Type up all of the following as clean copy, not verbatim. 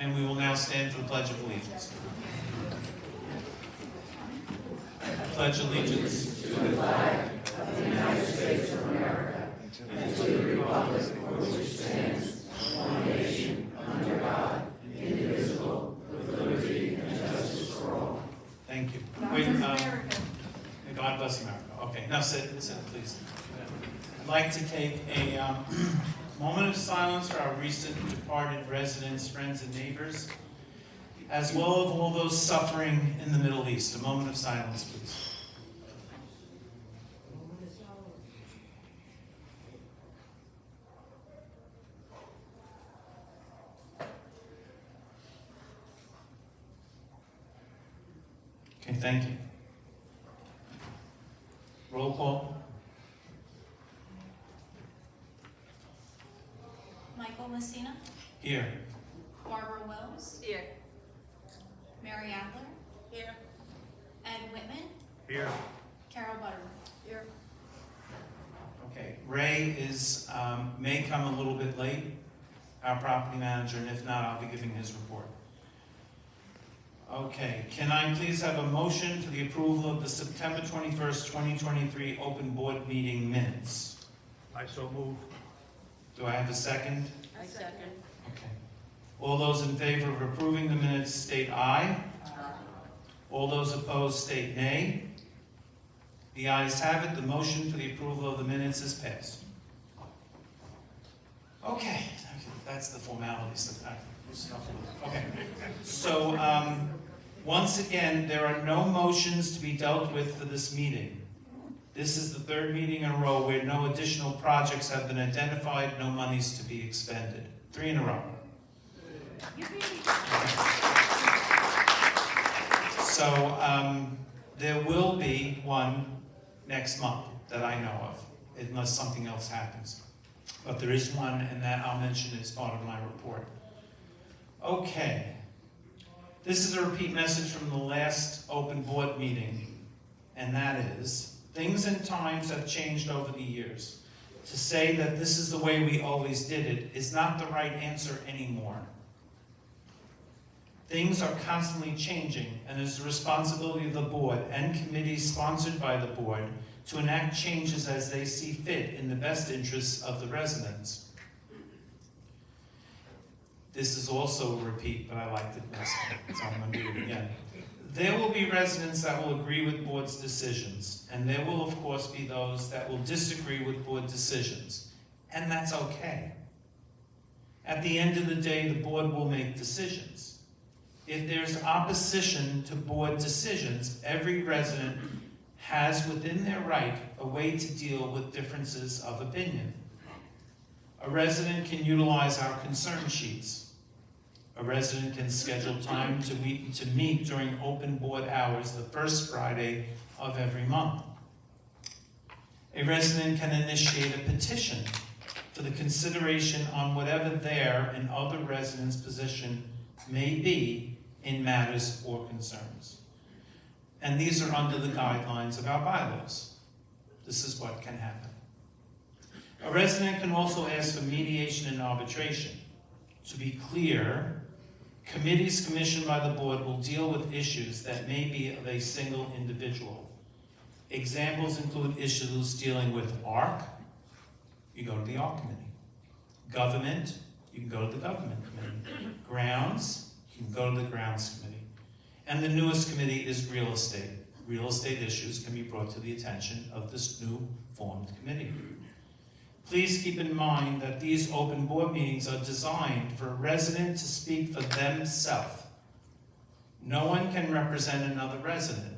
And we will now stand for the Pledge of Allegiance. I pledge allegiance to the flag of the United States of America and to the republic for which it stands, one nation, under God, indivisible, with liberty and justice for all. Thank you. God bless America. Okay, now sit, please. I'd like to take a moment of silence for our recent departed residents, friends, and neighbors, as well as all those suffering in the Middle East. A moment of silence, please. Okay, thank you. Roll call. Michael Messina. Here. Barbara Wells. Here. Mary Adler. Here. Ed Whitman. Here. Carol Butterworth. Here. Okay, Ray is, may come a little bit late, our property manager, and if not, I'll be giving his report. Okay, can I please have a motion for the approval of the September 21st, 2023 open board meeting minutes? I so move. Do I have a second? I second. Okay. All those in favor of approving the minutes state aye. Aye. All those opposed state nay. The ayes have it. The motion for the approval of the minutes is passed. Okay, that's the formalities. Okay, so once again, there are no motions to be dealt with for this meeting. This is the third meeting in a row where no additional projects have been identified, no monies to be expended. 3 in a row. So there will be one next month that I know of, unless something else happens. But there is one, and that I'll mention as part of my report. Okay. This is a repeat message from the last open board meeting, and that is, things and times have changed over the years. To say that this is the way we always did it is not the right answer anymore. Things are constantly changing, and it's the responsibility of the board and committees sponsored by the board to enact changes as they see fit in the best interests of the residents. This is also a repeat, but I liked it best, so I'm going to do it again. There will be residents that will agree with board's decisions, and there will, of course, be those that will disagree with board decisions, and that's okay. At the end of the day, the board will make decisions. If there's opposition to board decisions, every resident has within their right a way to deal with differences of opinion. A resident can utilize our concern sheets. A resident can schedule time to meet during open board hours the first Friday of every month. A resident can initiate a petition for the consideration on whatever their and other residents' position may be in matters or concerns. And these are under the guidelines of our bylaws. This is what can happen. A resident can also ask for mediation and arbitration. To be clear, committees commissioned by the board will deal with issues that may be of a single individual. Examples include issues dealing with ARC, you go to the ARC committee. Government, you can go to the government committee. Grounds, you can go to the grounds committee. And the newest committee is real estate. Real estate issues can be brought to the attention of this new formed committee. Please keep in mind that these open board meetings are designed for a resident to speak for themselves. No one can represent another resident.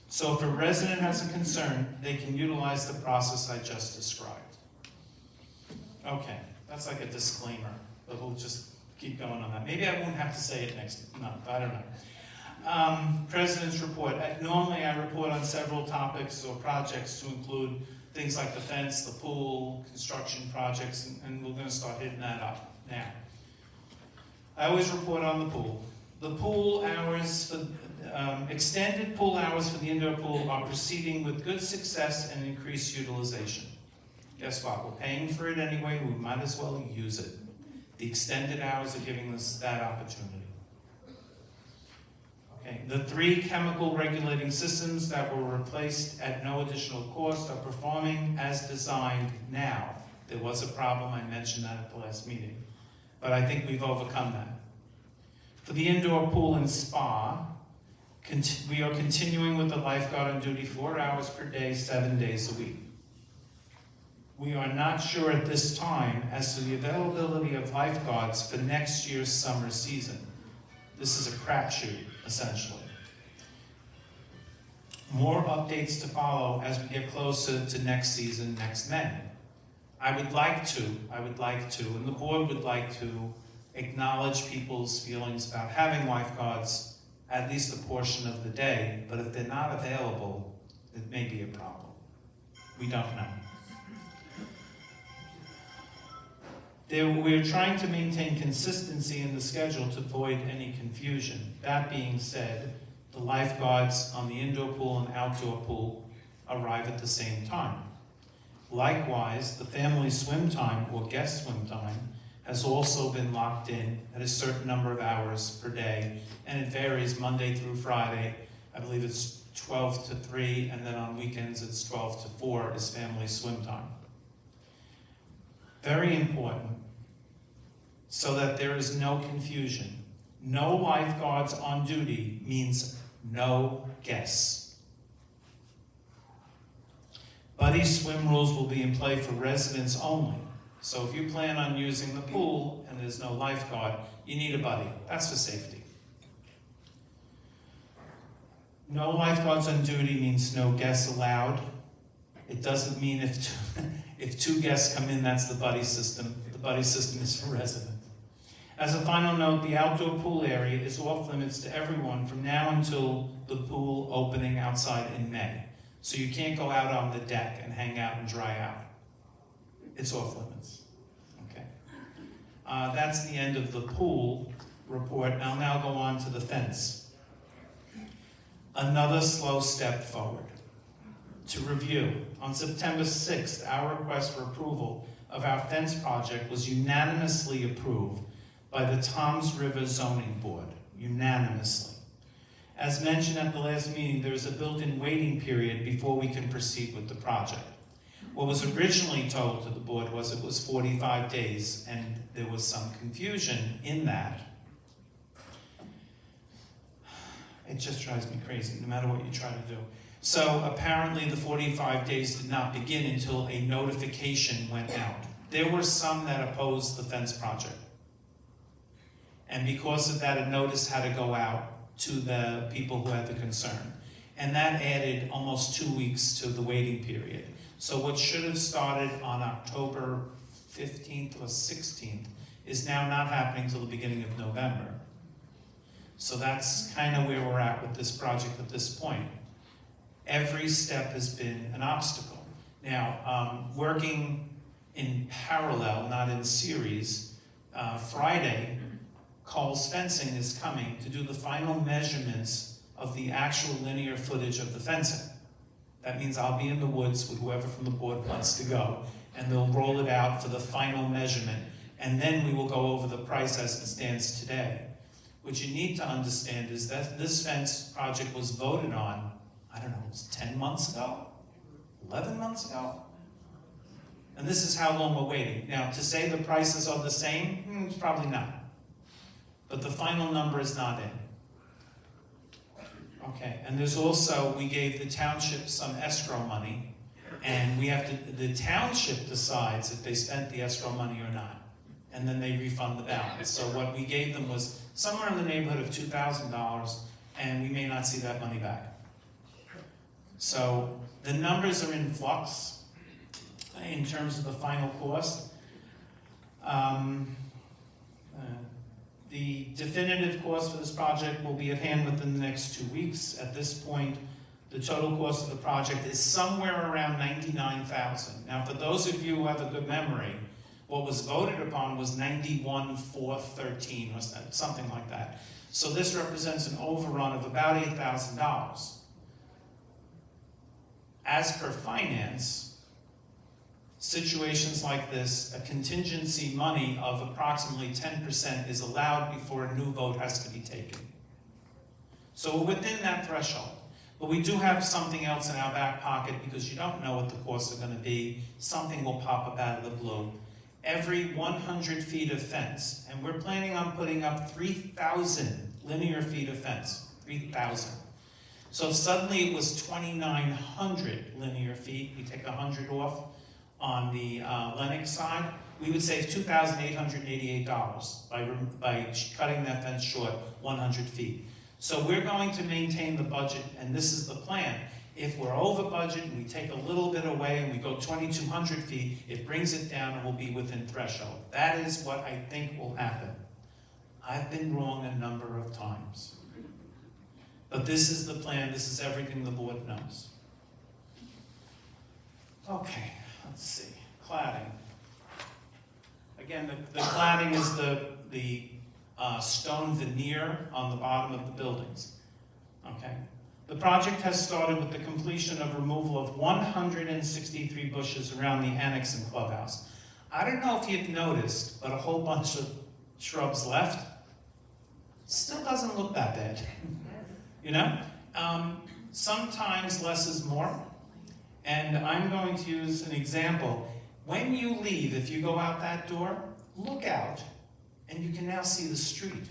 So if a resident has a concern, they can utilize the process I just described. Okay, that's like a disclaimer, but we'll just keep going on that. Maybe I won't have to say it next month, I don't know. President's report. Normally I report on several topics or projects to include things like the fence, the pool, construction projects, and we're going to start hitting that up now. I always report on the pool. The pool hours, extended pool hours for the indoor pool are proceeding with good success and increased utilization. Guess what? We're paying for it anyway, we might as well use it. The extended hours are giving us that opportunity. Okay, the 3 chemical regulating systems that were replaced at no additional cost are performing as designed now. There was a problem, I mentioned that at the last meeting, but I think we've overcome that. For the indoor pool and spa, we are continuing with the lifeguard on duty 4 hours per day, 7 days a week. We are not sure at this time as to the availability of lifeguards for next year's summer season. This is a crapshoot, essentially. More updates to follow as we get closer to next season, next May. I would like to, and the board would like to acknowledge people's feelings about having lifeguards at least a portion of the day, but if they're not available, it may be a problem. We don't know. We're trying to maintain consistency in the schedule to avoid any confusion. That being said, the lifeguards on the indoor pool and outdoor pool arrive at the same time. Likewise, the family swim time or guest swim time has also been locked in at a certain number of hours per day, and it varies Monday through Friday. I believe it's 12 to 3, and then on weekends it's 12 to 4 is family swim time. Very important, so that there is no confusion. No lifeguards on duty means no guests. Buddy swim rules will be in play for residents only. So if you plan on using the pool and there's no lifeguard, you need a buddy. That's for safety. No lifeguards on duty means no guests allowed. It doesn't mean if 2 guests come in, that's the buddy system. The buddy system is for residents. As a final note, the outdoor pool area is off limits to everyone from now until the pool opening outside in May. So you can't go out on the deck and hang out and dry out. It's off limits. Okay. That's the end of the pool report. I'll now go on to the fence. Another slow step forward. To review, on September 6th, our request for approval of our fence project was unanimously approved by the Toms River Zoning Board, unanimously. As mentioned at the last meeting, there is a built-in waiting period before we can proceed with the project. What was originally told to the board was it was 45 days, and there was some confusion in that. It just drives me crazy, no matter what you try to do. So apparently the 45 days did not begin until a notification went out. There were some that opposed the fence project. And because of that, a notice had to go out to the people who had the concern. And that added almost 2 weeks to the waiting period. So what should have started on October 15th or 16th is now not happening till the beginning of November. So that's kind of where we're at with this project at this point. Every step has been an obstacle. Now, working in parallel, not in series, Friday, Cole's Fencing is coming to do the final measurements of the actual linear footage of the fencing. That means I'll be in the woods with whoever from the board wants to go, and they'll roll it out for the final measurement, and then we will go over the price as it stands today. What you need to understand is that this fence project was voted on, I don't know, it was 10 months ago? 11 months ago? And this is how long we're waiting. Now, to say the prices are the same, it's probably not. But the final number is not in. Okay, and there's also, we gave the township some escrow money, and we have to, the township decides if they spent the escrow money or not, and then they refund the balance. So what we gave them was somewhere in the neighborhood of $2,000, and we may not see that money back. So the numbers are in flux in terms of the final cost. The definitive cost for this project will be at hand within the next 2 weeks. At this point, the total cost of the project is somewhere around $99,000. Now, for those of you who have a good memory, what was voted upon was $91,413 or something like that. So this represents an overrun of about $8,000. As per finance, situations like this, a contingency money of approximately 10% is allowed before a new vote has to be taken. So we're within that threshold. But we do have something else in our back pocket because you don't know what the costs are going to be. Something will pop up out of the blue. Every 100 feet of fence, and we're planning on putting up 3,000 linear feet of fence, 3,000. So if suddenly it was 2,900 linear feet, we take 100 off on the Lennox side, we would save $2,888 by cutting that fence short 100 feet. So we're going to maintain the budget, and this is the plan. If we're over budget and we take a little bit away and we go 2,200 feet, it brings it down and we'll be within threshold. That is what I think will happen. I've been wrong a number of times. But this is the plan, this is everything the board knows. Okay, let's see, cladding. Again, the cladding is the stone veneer on the bottom of the buildings, okay? The project has started with the completion of removal of 163 bushes around the annex and clubhouse. I don't know if you've noticed, but a whole bunch of shrubs left. Still doesn't look that bad, you know? Sometimes less is more, and I'm going to use an example. When you leave, if you go out that door, look out, and you can now see the street.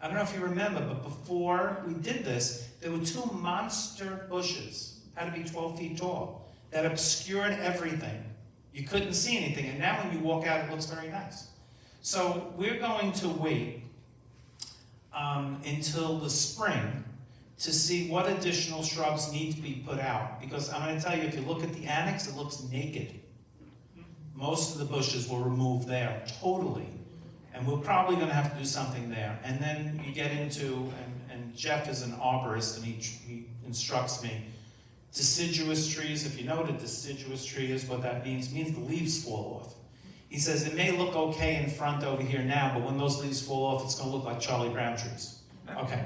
I don't know if you remember, but before we did this, there were 2 monster bushes, had to be 12 feet tall, that obscured everything. You couldn't see anything, and now when you walk out, it looks very nice. So we're going to wait until the spring to see what additional shrubs need to be put out. Because I'm going to tell you, if you look at the annex, it looks naked. Most of the bushes were removed there, totally. And we're probably going to have to do something there. And then you get into, and Jeff is an arborist, and he instructs me, deciduous trees. If you know what a deciduous tree is, what that means the leaves fall off. He says it may look okay in front over here now, but when those leaves fall off, it's going to look like Charlie Brown trees. Okay,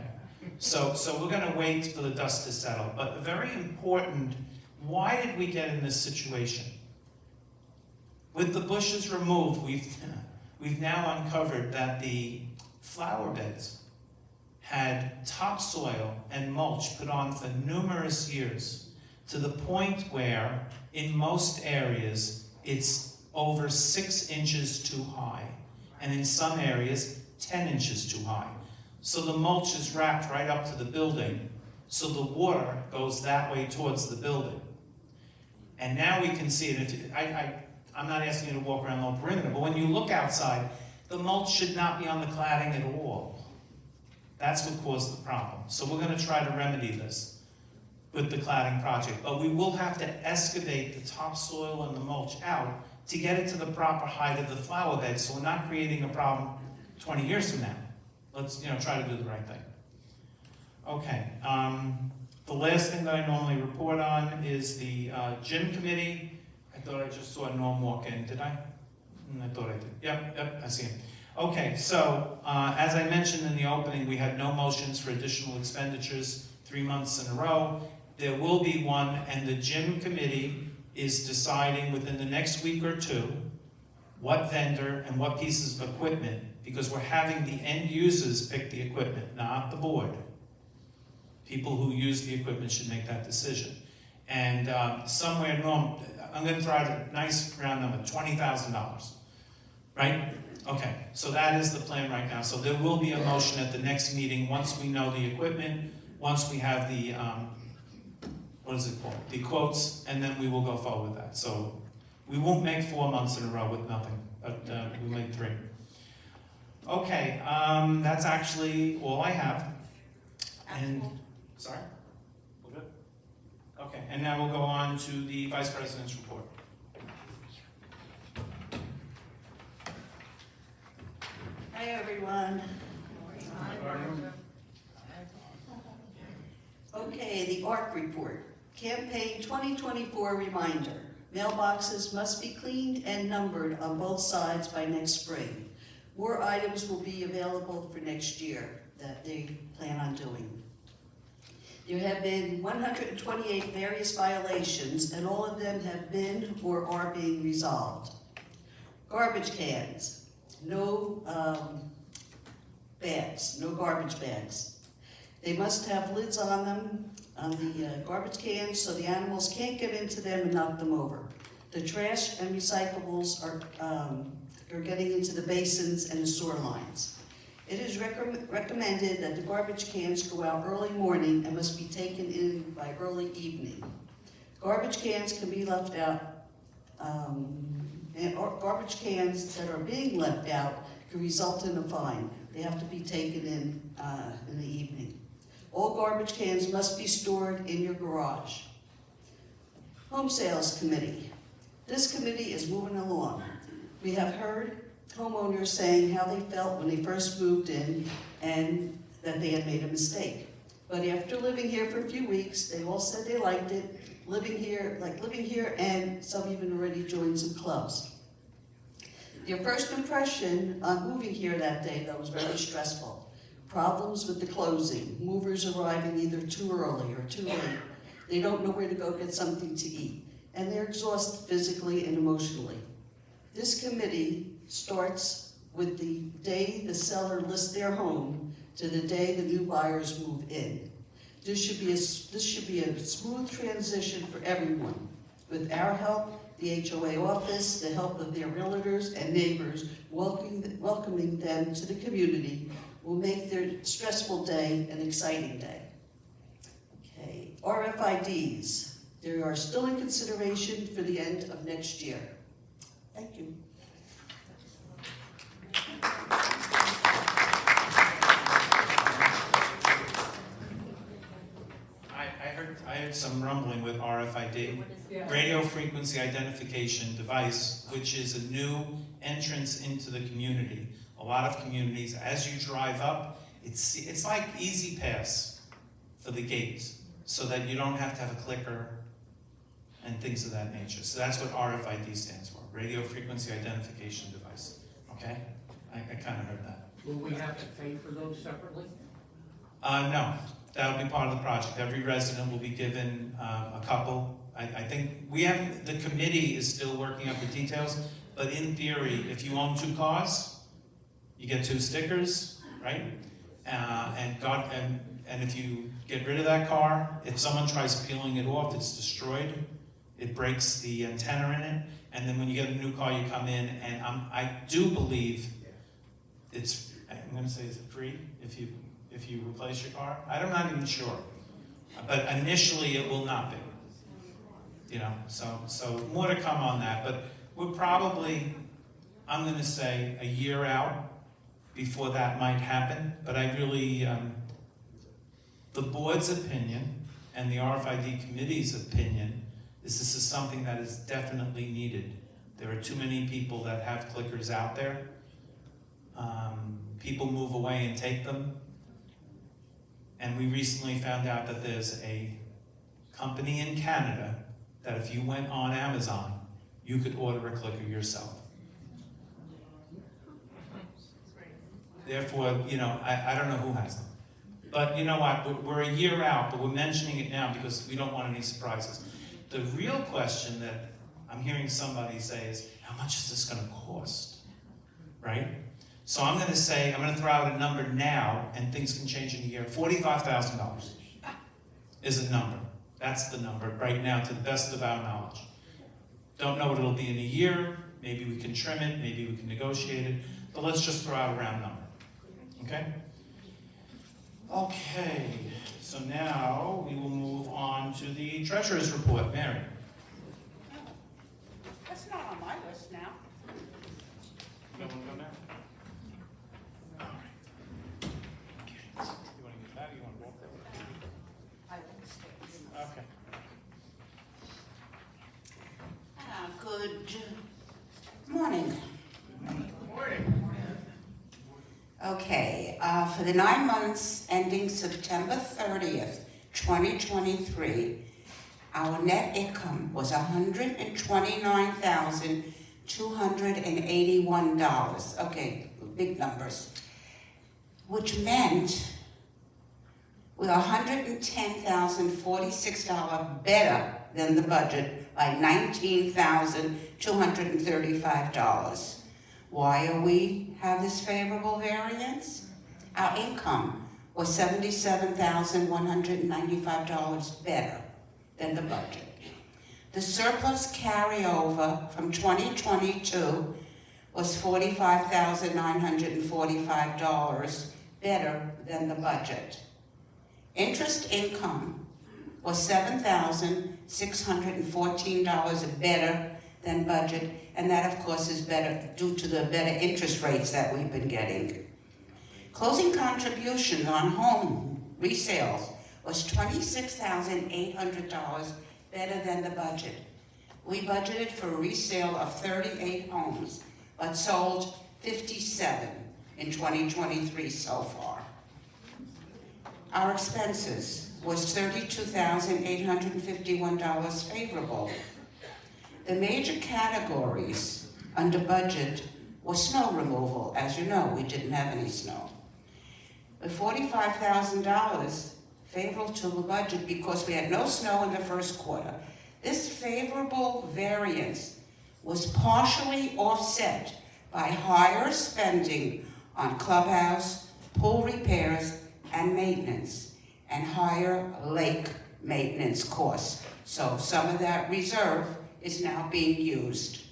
so we're going to wait for the dust to settle. But very important, why did we get in this situation? With the bushes removed, we've now uncovered that the flower beds had topsoil and mulch put on for numerous years, to the point where, in most areas, it's over 6 inches too high, and in some areas, 10 inches too high. So the mulch is wrapped right up to the building, so the water goes that way towards the building. And now we can see it. I'm not asking you to walk around the whole perimeter, but when you look outside, the mulch should not be on the cladding at all. That's what caused the problem. So we're going to try to remedy this with the cladding project. But we will have to excavate the topsoil and the mulch out to get it to the proper height of the flower bed, so we're not creating a problem 20 years from now. Let's try to do the right thing. Okay. The last thing that I normally report on is the gym committee. I thought I just saw Norm walk in. Did I? I thought I did. Yep, I see him. Okay, so as I mentioned in the opening, we had no motions for additional expenditures 3 months in a row. There will be one, and the gym committee is deciding within the next week or two what vendor and what pieces of equipment, because we're having the end users pick the equipment, not the board. People who use the equipment should make that decision. And somewhere, Norm, I'm going to throw out a nice round number, $20,000, right? Okay, so that is the plan right now. So there will be a motion at the next meeting once we know the equipment, once we have the, what is it called? The quotes, and then we will go forward with that. So we won't make 4 months in a row with nothing, but we'll make 3. Okay, that's actually all I have. And, sorry? We're good? Okay, and now we'll go on to the Vice President's report. Hi, everyone. Okay, the ARC report. Campaign 2024 reminder. Mailboxes must be cleaned and numbered on both sides by next spring. More items will be available for next year that they plan on doing. There have been 128 various violations, and all of them have been or are being resolved. Garbage cans, no bags, no garbage bags. They must have lids on them, on the garbage cans, so the animals can't get into them and knock them over. The trash and recyclables are getting into the basins and the sewer lines. It is recommended that the garbage cans go out early morning and must be taken in by early evening. Garbage cans can be left out, garbage cans that are being left out can result in a fine. They have to be taken in the evening. All garbage cans must be stored in your garage. Home Sales Committee. This committee is moving along. We have heard homeowners saying how they felt when they first moved in and that they had made a mistake. But after living here for a few weeks, they all said they liked it, living here, and some even already joined some clubs. Their first impression on moving here that day, though, was very stressful. Problems with the closing, movers arriving either too early or too late. They don't know where to go get something to eat, and they're exhausted physically and emotionally. This committee starts with the day the seller lists their home to the day the new buyers move in. This should be a smooth transition for everyone. With our help, the HOA office, the help of their realtors and neighbors, welcoming them to the community will make their stressful day an exciting day. Okay, RFIDs. They are still in consideration for the end of next year. Thank you. I heard some rumbling with RFID, radio frequency identification device, which is a new entrance into the community. A lot of communities, as you drive up, it's like Easy Pass for the gate, so that you don't have to have a clicker and things of that nature. So that's what RFID stands for, radio frequency identification device. Okay? I kind of heard that. Will we have to pay for those separately? No, that'll be part of the project. Every resident will be given a couple. I think the committee is still working up the details, but in theory, if you own 2 cars, you get 2 stickers, right? And if you get rid of that car, if someone tries peeling it off, it's destroyed. It breaks the antenna in it, and then when you get a new car, you come in, and I do believe it's, I'm going to say, is it free if you replace your car? I'm not even sure, but initially it will not be. You know, so more to come on that, but we're probably, I'm going to say, a year out before that might happen, but I really, the board's opinion and the RFID committee's opinion is this is something that is definitely needed. There are too many people that have clickers out there. People move away and take them. And we recently found out that there's a company in Canada that if you went on Amazon, you could order a clicker yourself. Therefore, you know, I don't know who has them. But you know what, we're a year out, but we're mentioning it now because we don't want any surprises. The real question that I'm hearing somebody say is, how much is this going to cost, right? So I'm going to say, I'm going to throw out a number now, and things can change in a year. $45,000 is a number. That's the number right now, to the best of our knowledge. Don't know what it'll be in a year. Maybe we can trim it. Maybe we can negotiate it. But let's just throw out a round number. Okay? Okay. So now we will move on to the treasurer's report. Mary. That's not on my list now. You want to go now? All right. Okay. You want to get that or you want to walk that way? I will stay. Okay. Good morning. Morning. Okay, for the 9 months ending September 30th, 2023, our net income was $129,281. Okay, big numbers. Which We're $110,046 better than the budget by $19,235. Why are we have this favorable variance? Our income was $77,195 better than the budget. The surplus carryover from 2022 was $45,945 better than the budget. Interest income was $7,614 better than budget, and that of course is better due to the better interest rates that we've been getting. Closing contribution on home resales was $26,800 better than the budget. We budgeted for a resale of 38 homes, but sold 57 in 2023 so far. Our expenses was $32,851 favorable. The major categories under budget was snow removal. As you know, we didn't have any snow. The $45,000 favorable to the budget because we had no snow in the first quarter. This favorable variance was partially offset by higher spending on clubhouse, pool repairs, and maintenance, and higher lake maintenance costs. So some of that reserve is now being used.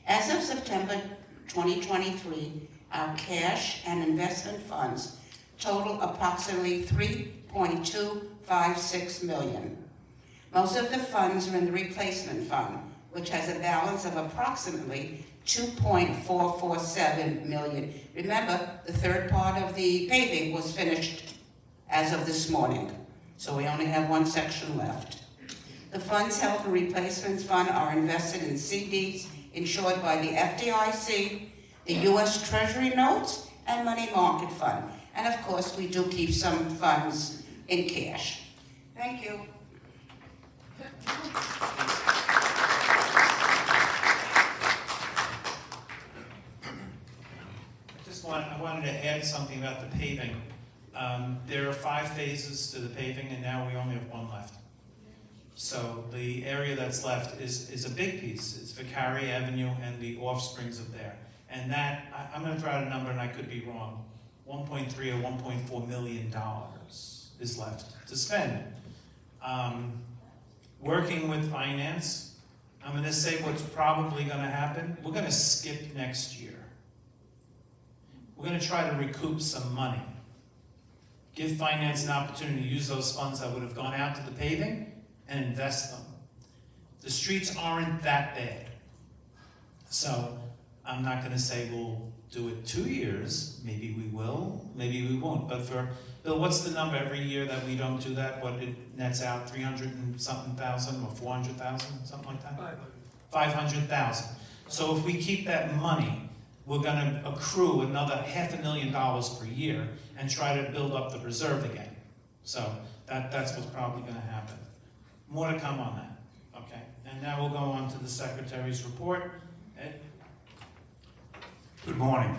As of September 2023, our cash and investment funds total approximately $3.256 million. Most of the funds are in the replacement fund, which has a balance of approximately $2.447 million. Remember, the third part of the paving was finished as of this morning, so we only have one section left. The funds held in replacements fund are invested in CDs insured by the FDIC, the U.S. Treasury notes, and money market fund. And of course, we do keep some funds in cash. Thank you. I wanted to add something about the paving. There are 5 phases to the paving, and now we only have 1 left. So the area that's left is a big piece. It's Vicari Avenue and the offsprings of there. And that, I'm going to throw out a number, and I could be wrong, $1.3 or $1.4 million is left to spend. Working with finance, I'm going to say what's probably going to happen. We're going to skip next year. We're going to try to recoup some money. Give finance an opportunity to use those funds that would have gone out to the paving and invest them. The streets aren't that bad. So I'm not going to say we'll do it 2 years. Maybe we will, maybe we won't. But for, Bill, what's the number every year that we don't do that? What it nets out, 300 and something thousand or 400,000, something like that? 500,000. So if we keep that money, we're going to accrue another $500,000 per year and try to build up the reserve again. So that's what's probably going to happen. More to come on that, okay? And now we'll go on to the Secretary's report. Ed? Good morning.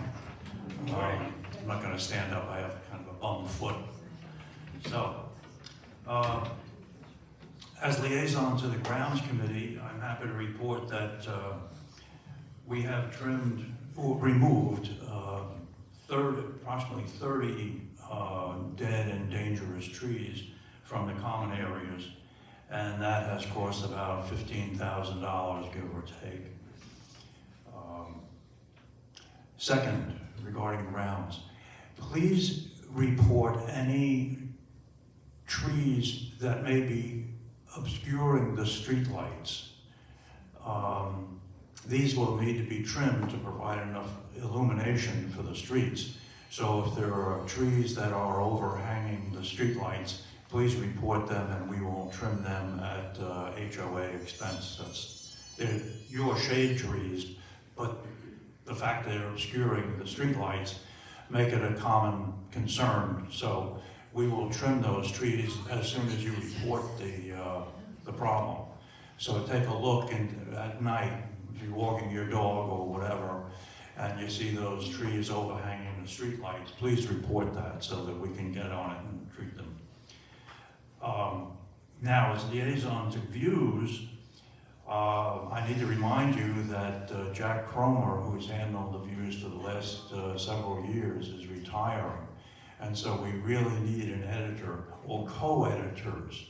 I'm not going to stand up. I have kind of a bum foot. So, as liaison to the Grounds Committee, I'm happy to report that we have trimmed or removed approximately 30 dead and dangerous trees from the common areas, and that has cost about $15,000, give or take. Second, regarding grounds, please report any trees that may be obscuring the streetlights. These will need to be trimmed to provide enough illumination for the streets. So if there are trees that are overhanging the streetlights, please report them and we will trim them at HOA expense. They're your shade trees, but the fact that they're obscuring the streetlights make it a common concern. So we will trim those trees as soon as you report the problem. So take a look at night, if you're walking your dog or whatever, and you see those trees overhanging the streetlights, please report that so that we can get on it and treat them. Now, as liaison to views, I need to remind you that Jack Cromer, who's handled the views for the last several years, is retiring. And so we really need an editor or co-editors.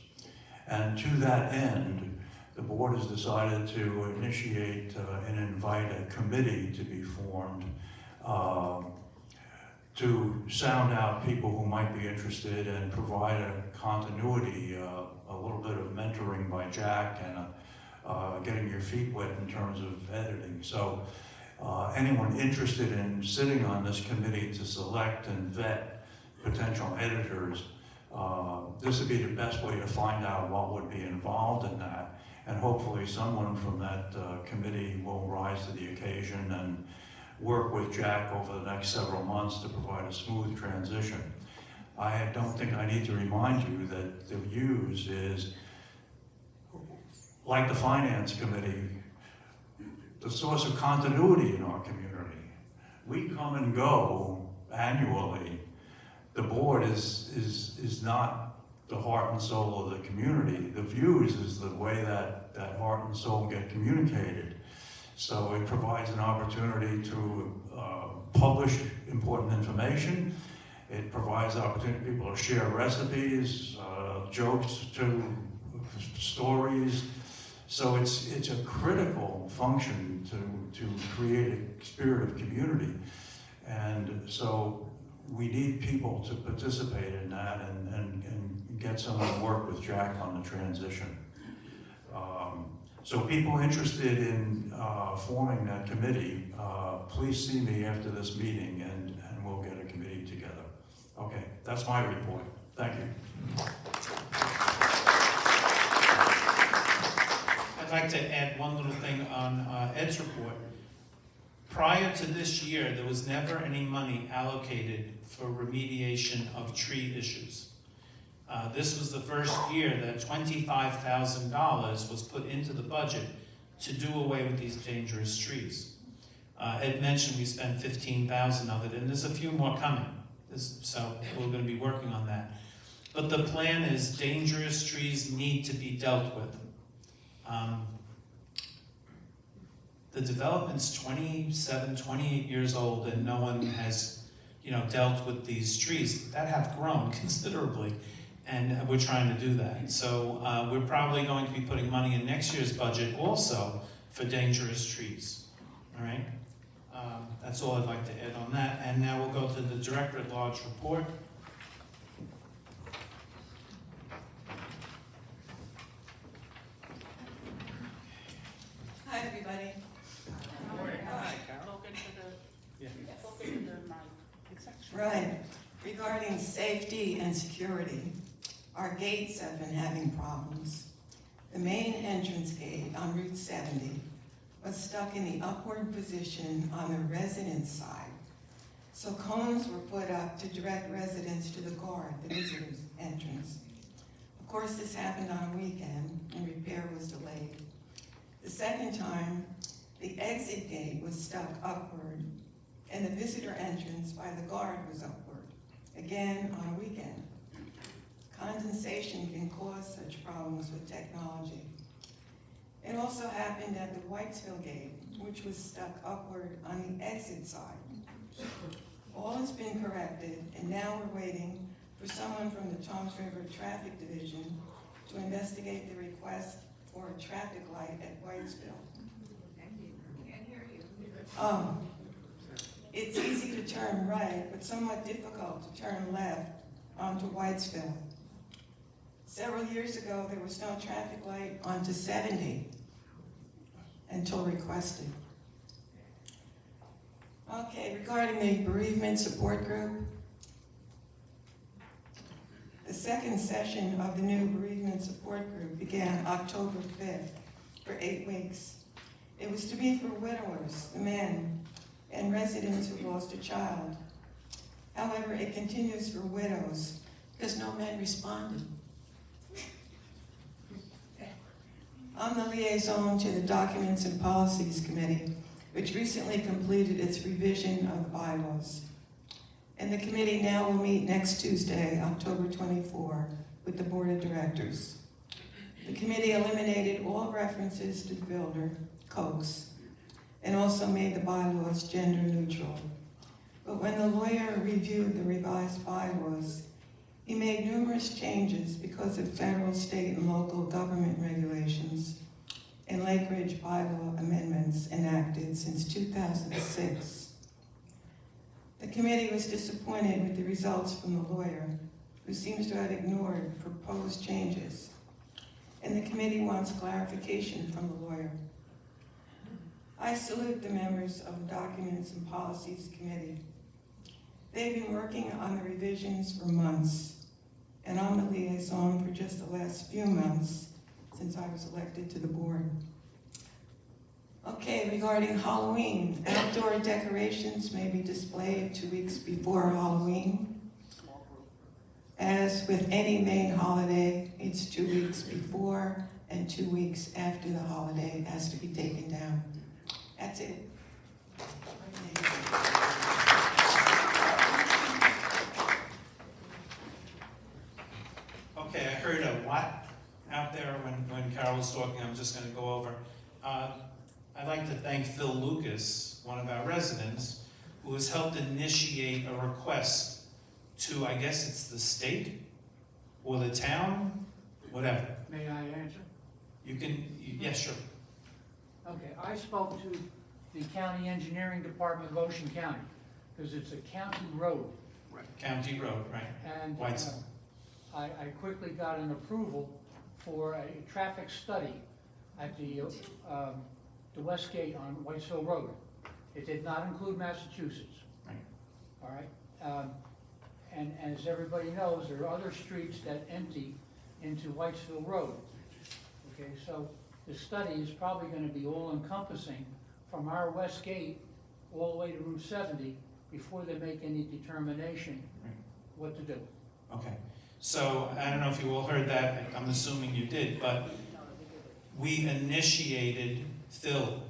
And to that end, the board has decided to initiate and invite a committee to be formed to sound out people who might be interested and provide a continuity, a little bit of mentoring by Jack and getting your feet wet in terms of editing. So anyone interested in sitting on this committee to select and vet potential editors, this would be the best way to find out what would be involved in that. And hopefully someone from that committee will rise to the occasion and work with Jack over the next several months to provide a smooth transition. I don't think I need to remind you that the Views is, like the Finance Committee, the source of continuity in our community. We come and go annually. The board is not the heart and soul of the community. The Views is the way that heart and soul get communicated. So it provides an opportunity to publish important information. It provides opportunity for people to share recipes, jokes, to stories. So it's a critical function to create a spirit of community. And so we need people to participate in that and get someone to work with Jack on the transition. So people interested in forming that committee, please see me after this meeting and we'll get a committee together. Okay, that's my report. Thank you. I'd like to add one little thing on Ed's report. Prior to this year, there was never any money allocated for remediation of tree issues. This was the first year that $25,000 was put into the budget to do away with these dangerous trees. Ed mentioned we spent $15,000 of it, and there's a few more coming. So we're going to be working on that. But the plan is dangerous trees need to be dealt with. The development's 27, 28 years old, and no one has, dealt with these trees that have grown considerably. And we're trying to do that. So we're probably going to be putting money in next year's budget also for dangerous trees. All right? That's all I'd like to add on that. And now we'll go to the Director at Large report. Hi, everybody. Right. Regarding safety and security, our gates have been having problems. The main entrance gate on Route 70 was stuck in the upward position on the residence side. So cones were put up to direct residents to the guard, the visitors' entrance. Of course, this happened on a weekend and repair was delayed. The second time, the exit gate was stuck upward and the visitor entrance by the guard was upward, again on a weekend. Condensation can cause such problems with technology. It also happened at the Whitesville gate, which was stuck upward on the exit side. All has been corrected, and now we're waiting for someone from the Toms River Traffic Division to investigate the request for a traffic light at Whitesville. It's easy to turn right, but somewhat difficult to turn left onto Whitesville. Several years ago, there was no traffic light onto 70 until requested. Okay, regarding the bereavement support group, the second session of the new bereavement support group began October 5th for 8 weeks. It was to be for widowers, the men, and residents who lost a child. However, it continues for widows because no men responded. I'm the liaison to the Documents and Policies Committee, which recently completed its revision of the bylaws. And the committee now will meet next Tuesday, October 24, with the Board of Directors. The committee eliminated all references to the builder, Coates, and also made the bylaws gender neutral. But when the lawyer reviewed the revised bylaws, he made numerous changes because of federal, state, and local government regulations and Lake Ridge bylaw amendments enacted since 2006. The committee was disappointed with the results from the lawyer, who seems to have ignored proposed changes, and the committee wants clarification from the lawyer. I salute the members of the Documents and Policies Committee. They've been working on the revisions for months, and I'm the liaison for just the last few months since I was elected to the board. Okay, regarding Halloween, outdoor decorations may be displayed 2 weeks before Halloween. As with any main holiday, it's 2 weeks before and 2 weeks after the holiday has to be taken down. That's it. Okay, I heard a lot out there when Carol was talking. I'm just going to go over. I'd like to thank Phil Lucas, one of our residents, who has helped initiate a request to, I guess it's the state or the town, whatever. May I answer? You can, yeah, sure. Okay, I spoke to the county engineering department of Ocean County, because it's a county road. County Road, right? And Whitesville. I quickly got an approval for a traffic study at the West Gate on Whitesville Road. It did not include Massachusetts. Right. All right? And as everybody knows, there are other streets that empty into Whitesville Road. Okay, so the study is probably going to be all-encompassing from our West Gate all the way to Route 70 before they make any determination what to do. Okay. So I don't know if you all heard that. I'm assuming you did, but we initiated, Phil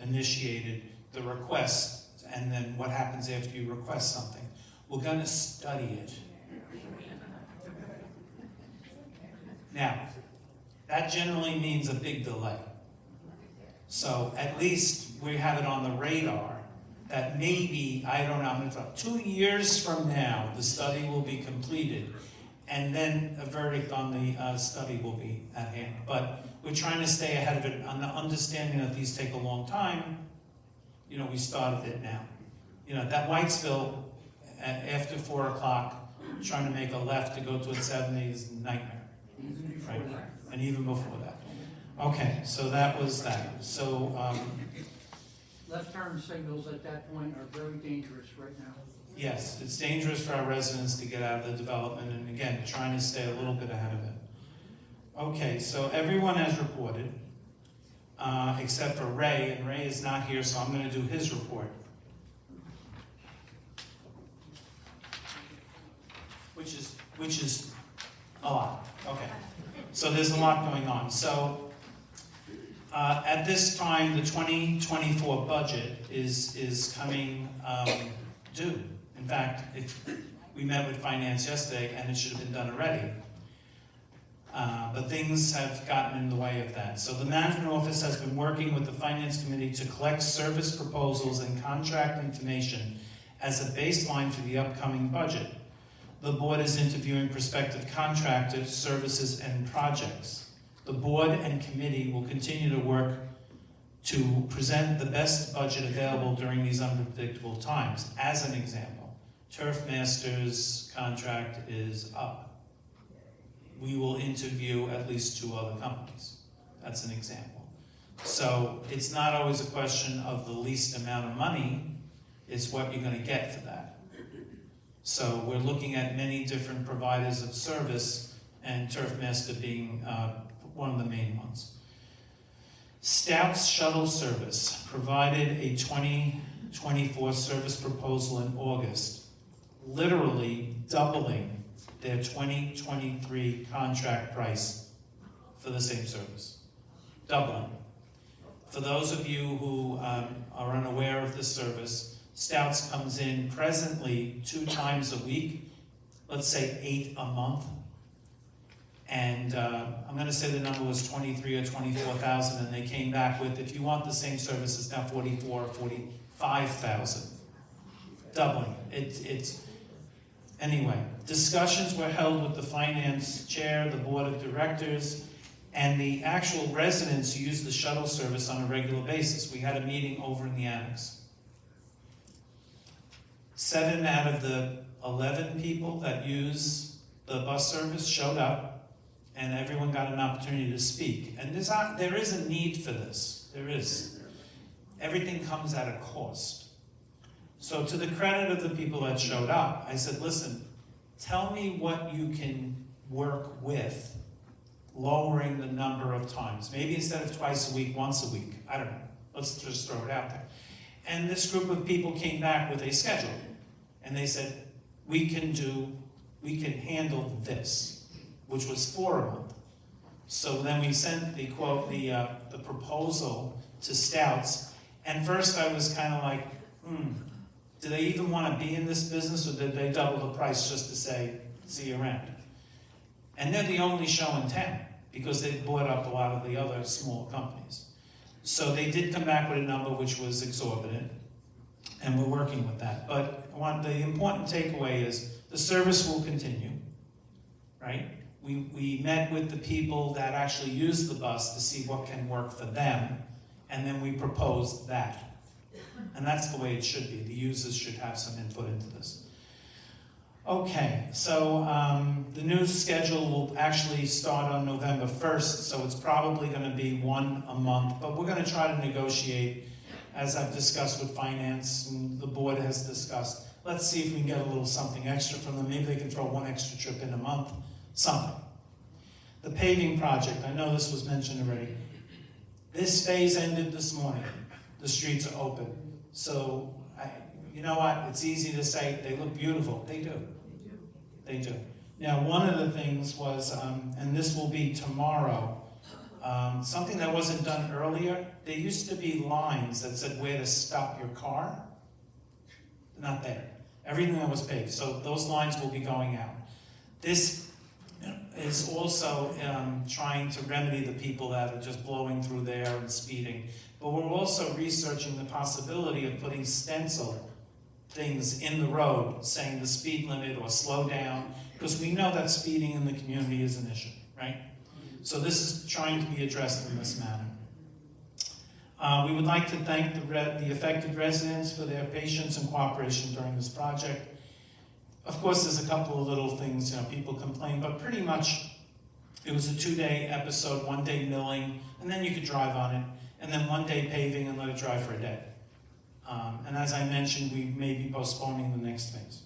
initiated the request, and then what happens after you request something? We're going to study it. Now, that generally means a big delay. So at least we have it on the radar that maybe, I don't know, 2 years from now, the study will be completed, and then a verdict on the study will be at hand. But we're trying to stay ahead of it on the understanding that these take a long time. You know, we started it now. You know, that Whitesville, after 4 o'clock, trying to make a left to go to 70 is a nightmare. Right? And even before that. Okay, so that was that. So, Left turn signals at that point are very dangerous right now. yes, it's dangerous for our residents to get out of the development, and again, trying to stay a little bit ahead of it. Okay, so everyone has reported, except for Ray, and Ray is not here, so I'm going to do his report. Which is a lot. Okay, so there's a lot going on. So at this time, the 2024 budget is coming due. In fact, we met with finance yesterday, and it should have been done already. But things have gotten in the way of that. So the management office has been working with the finance committee to collect service proposals and contract information as a baseline for the upcoming budget. The board is interviewing prospective contractors, services, and projects. The board and committee will continue to work to present the best budget available during these unpredictable times. As an example, Turf Masters contract is up. We will interview at least 2 other companies. That's an example. So it's not always a question of the least amount of money, it's what you're going to get for that. So we're looking at many different providers of service, and Turf Master being one of the main ones. Stouts Shuttle Service provided a 2024 service proposal in August, literally doubling their 2023 contract price for the same service. Doubling. For those of you who are unaware of this service, Stouts comes in presently 2 times a week, let's say 8 a month. And I'm gonna say the number was 23 or 24,000, and they came back with, if you want the same service, it's now 44 or 45,000. Doubling. It's anyway, discussions were held with the finance chair, the board of directors, and the actual residents who use the shuttle service on a regular basis. We had a meeting over in the annex. 7 out of the 11 people that use the bus service showed up, and everyone got an opportunity to speak. And there is a need for this. There is. Everything comes at a cost. So to the credit of the people that showed up, I said, listen, tell me what you can work with, lowering the number of times. Maybe instead of twice a week, once a week. I don't know. Let's just throw it out there. And this group of people came back with a schedule. And they said, we can handle this, which was 4 a month. So then we sent the proposal to Stouts. And first I was kind of like, do they even want to be in this business, or did they double the price just to say, see you around? And they're the only show in town, because they bought up a lot of the other small companies. So they did come back with a number which was exorbitant, and we're working with that. But the important takeaway is the service will continue, right? We met with the people that actually use the bus to see what can work for them, and then we proposed that. And that's the way it should be. The users should have some input into this. Okay, so the new schedule will actually start on November 1st, so it's probably going to be 1 a month, but we're going to try to negotiate, as I've discussed with finance and the board has discussed. Let's see if we can get a little something extra from them. Maybe they can throw 1 extra trip in a month, something. The paving project, I know this was mentioned already. This phase ended this morning. The streets are open. So, you know what, it's easy to say they look beautiful. They do. They do. Now, one of the things was, and this will be tomorrow, something that wasn't done earlier, there used to be lines that said where to stop your car. Not there. Everything that was paved. So those lines will be going out. This is also trying to remedy the people that are just blowing through there and speeding. But we're also researching the possibility of putting stencil things in the road saying the speed limit or slow down, because we know that speeding in the community is an issue, right? So this is trying to be addressed in this manner. We would like to thank the affected residents for their patience and cooperation during this project. Of course, there's a couple of little things, people complain, but pretty much it was a 2-day episode, 1 day milling, and then you could drive on it, and then 1 day paving and let it dry for a day. And as I mentioned, we may be postponing the next phase.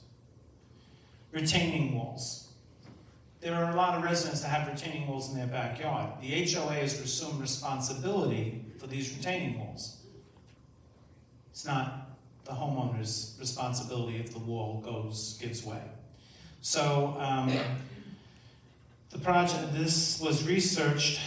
Retaining walls. There are a lot of residents that have retaining walls in their backyard. The HOA has assumed responsibility for these retaining walls. It's not the homeowner's responsibility if the wall gives way. So the project, this was research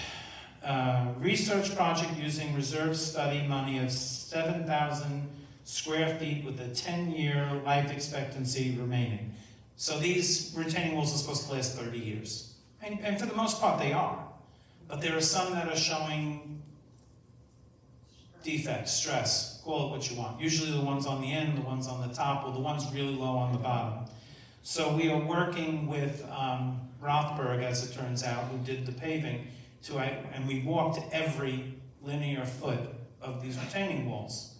project using reserve study money of 7,000 square feet with a 10-year life expectancy remaining. So these retaining walls are supposed to last 30 years. And for the most part they are. But there are some that are showing defects, stress, call it what you want. Usually the ones on the end, the ones on the top, or the ones really low on the bottom. So we are working with Rothberg, as it turns out, who did the paving, and we walked every linear foot of these retaining walls.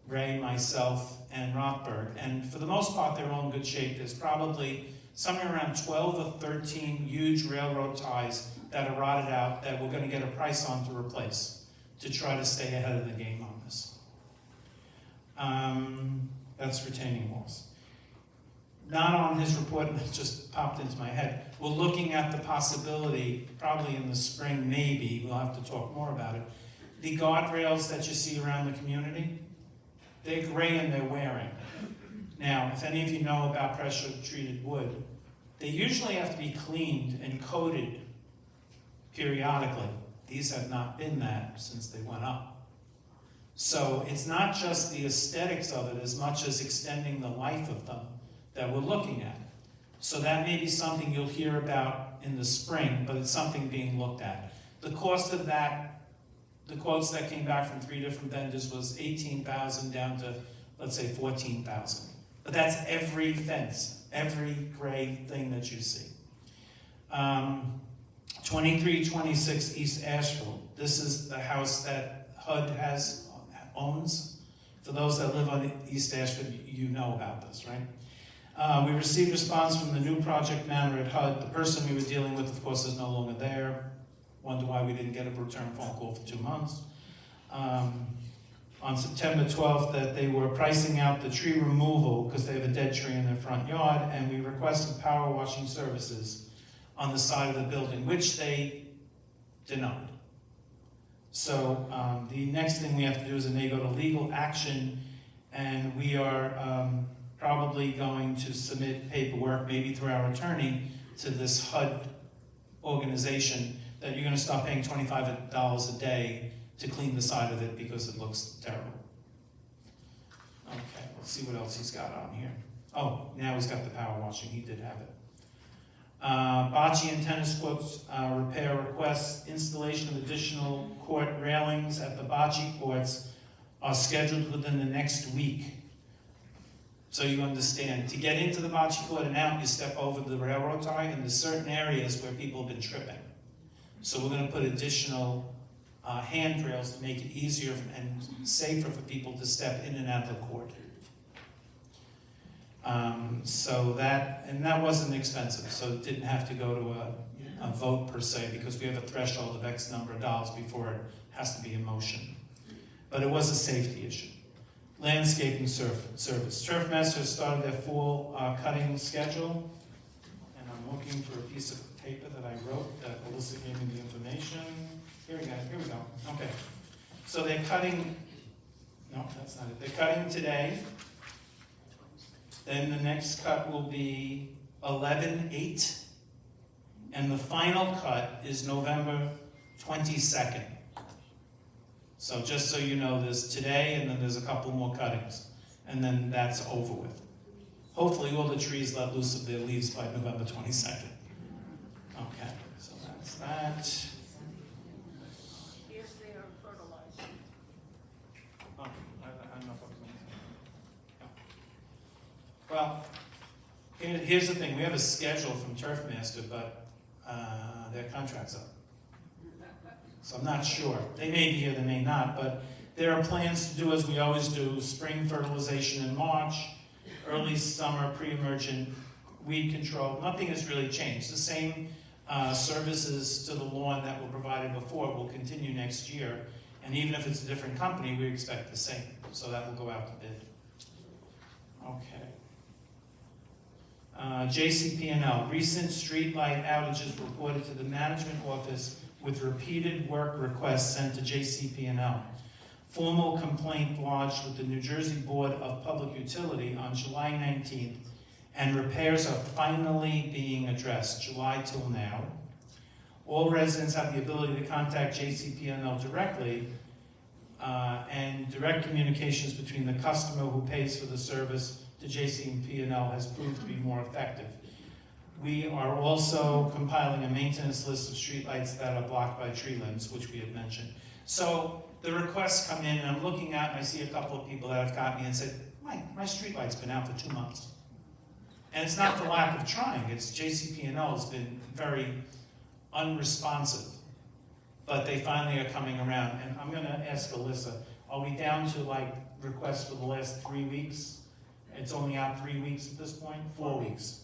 Ray, myself, and Rothberg. And for the most part, they're all in good shape. There's probably somewhere around 12 or 13 huge railroad ties that are rotted out that we're going to get a price on to replace, to try to stay ahead of the game on this. That's retaining walls. Not on his report, and it just popped into my head. We're looking at the possibility, probably in the spring, maybe, we'll have to talk more about it. The guardrails that you see around the community, they're gray and they're wearing. Now, if any of you know about pressure-treated wood, they usually have to be cleaned and coated periodically. These have not been that since they went up. So it's not just the aesthetics of it as much as extending the life of them that we're looking at. So that may be something you'll hear about in the spring, but it's something being looked at. The cost of that, the quotes that came back from 3 different vendors was $18,000 down to, let's say, $14,000. But that's every fence, every gray thing that you see. 2326 East Asheville. This is the house that HUD owns. For those that live on East Asheville, you know about this, right? We received response from the new project manager at HUD. The person we were dealing with, of course, is no longer there. Wonder why we didn't get a return phone call for 2 months. On September 12th, that they were pricing out the tree removal because they have a dead tree in their front yard, and we requested power washing services on the side of the building, which they denied. So the next thing we have to do is they go to legal action, and we are probably going to submit paperwork, maybe through our attorney, to this HUD organization that you're going to stop paying $25 a day to clean the side of it because it looks terrible. Okay, let's see what else he's got on here. Oh, now he's got the power washing. He did have it. Bocce and tennis courts repair requests. Installation of additional court railings at the bocce courts are scheduled within the next week. So you understand, to get into the bocce court and out, you step over the railroad tie, and there's certain areas where people have been tripping. So we're going to put additional handrails to make it easier and safer for people to step in and out of the court. So that wasn't expensive, so it didn't have to go to a vote per se, because we have a threshold of X number of dollars before it has to be in motion. But it was a safety issue. Landscaping service. Turf Master started their fall cutting schedule, and I'm looking for a piece of paper that I wrote that Alyssa gave me the information. Here we go. Okay. So they're cutting, no, that's not it. They're cutting today. Then the next cut will be 11/8, and the final cut is November 22nd. So just so you know, there's today, and then there's a couple more cuttings, and then that's over with. Hopefully all the trees let loose of their leaves by November 22nd. Okay, so that's that. If they are fertilized. Oh, I don't know if I was going to say. Well, here's the thing. We have a schedule from Turf Master, but their contract's up. So I'm not sure. They may be here, they may not, but there are plans to do as we always do, spring fertilization in March, early summer pre-emergent weed control. Nothing has really changed. The same services to the lawn that were provided before will continue next year. And even if it's a different company, we expect the same. So that will go out to bid. Okay. JCP&L, recent streetlight outages reported to the management office with repeated work requests sent to JCP&L. Formal complaint lodged with the New Jersey Board of Public Utility on July 19th, and repairs are finally being addressed, July till now. All residents have the ability to contact JCP&L directly, and direct communications between the customer who pays for the service to JCP&L has proved to be more effective. We are also compiling a maintenance list of streetlights that are blocked by tree limbs, which we had mentioned. So the requests come in, and I'm looking at, and I see a couple of people that have got me and said, my streetlight's been out for 2 months. And it's not for lack of trying, it's JCP&L has been very unresponsive. But they finally are coming around, and I'm gonna ask Alyssa, are we down to like requests for the last 3 weeks? It's only out 3 weeks at this point? 4 weeks.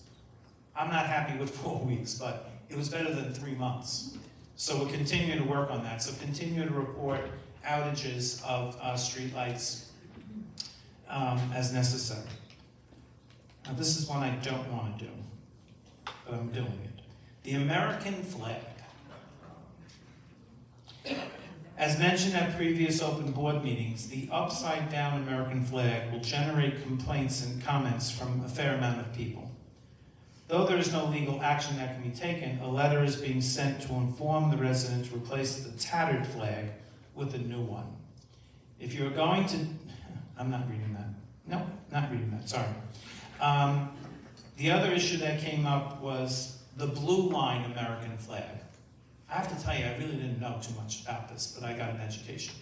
I'm not happy with 4 weeks, but it was better than 3 months. So we're continuing to work on that. So continue to report outages of streetlights as necessary. Now this is one I don't want to do, but I'm doing it. The American flag. As mentioned at previous open board meetings, the upside down American flag will generate complaints and comments from a fair amount of people. Though there is no legal action that can be taken, a letter is being sent to inform the residents to replace the tattered flag with a new one. If you're going to, I'm not reading that. No, not reading that, sorry. The other issue that came up was the blue line American flag. I have to tell you, I really didn't know too much about this, but I got an education.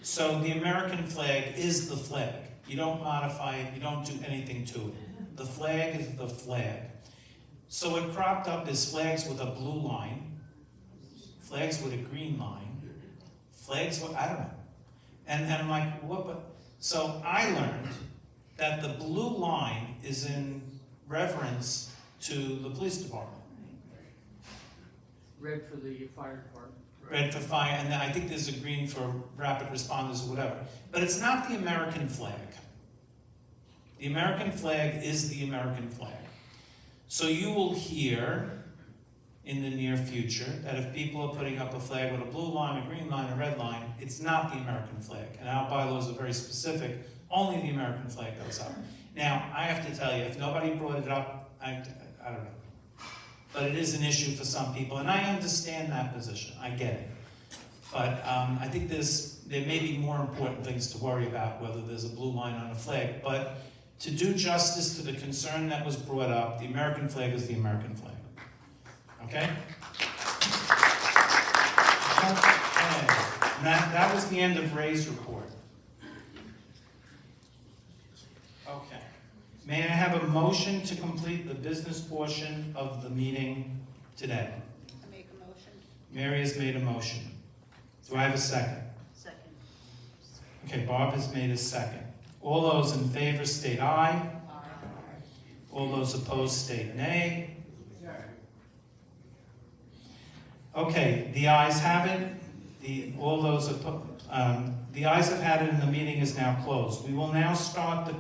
So the American flag is the flag. You don't modify it, you don't do anything to it. The flag is the flag. So what cropped up is flags with a blue line, flags with a green line, flags with, I don't know. And I'm like, what, but? So I learned that the blue line is in reverence to the police department. Red for the fire department. Red for fire, and I think there's a green for rapid responders or whatever. But it's not the American flag. The American flag is the American flag. So you will hear in the near future that if people are putting up a flag with a blue line, a green line, a red line, it's not the American flag. And our bylaws are very specific, only the American flag goes up. Now, I have to tell you, if nobody brought it up, I don't know. But it is an issue for some people, and I understand that position, I get it. But I think there may be more important things to worry about, whether there's a blue line on a flag. But to do justice to the concern that was brought up, the American flag is the American flag. Okay? Okay. And that was the end of Ray's report. Okay. May I have a motion to complete the business portion of the meeting today? I make a motion. Mary has made a motion. Do I have a second? Second. Okay, Barb has made a second. All those in favor state aye. All those opposed state nay. Okay, the ayes have it. The ayes have had it and the meeting is now closed. We will now start the